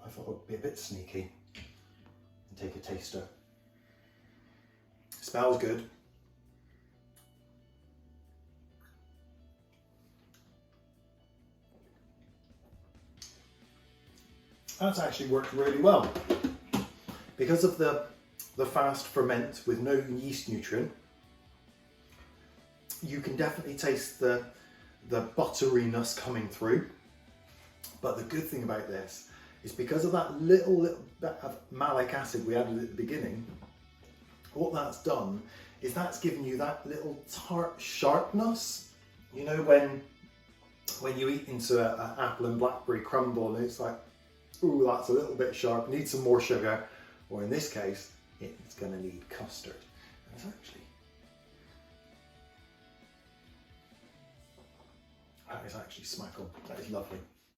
I thought it would be a bit sneaky and take a taster. It smells good. That's actually worked really well. Because of the fast ferment with no yeast nutrient, you can definitely taste the butteriness coming through. But the good thing about this is because of that little bit of malic acid we added at the beginning, what that's done is that's given you that little tart sharpness. You know when you eat into an apple and blackberry crumble and it's like, ooh, that's a little bit sharp, need some more sugar. Or in this case, it's going to need custard. And that is actually smackle. That is lovely.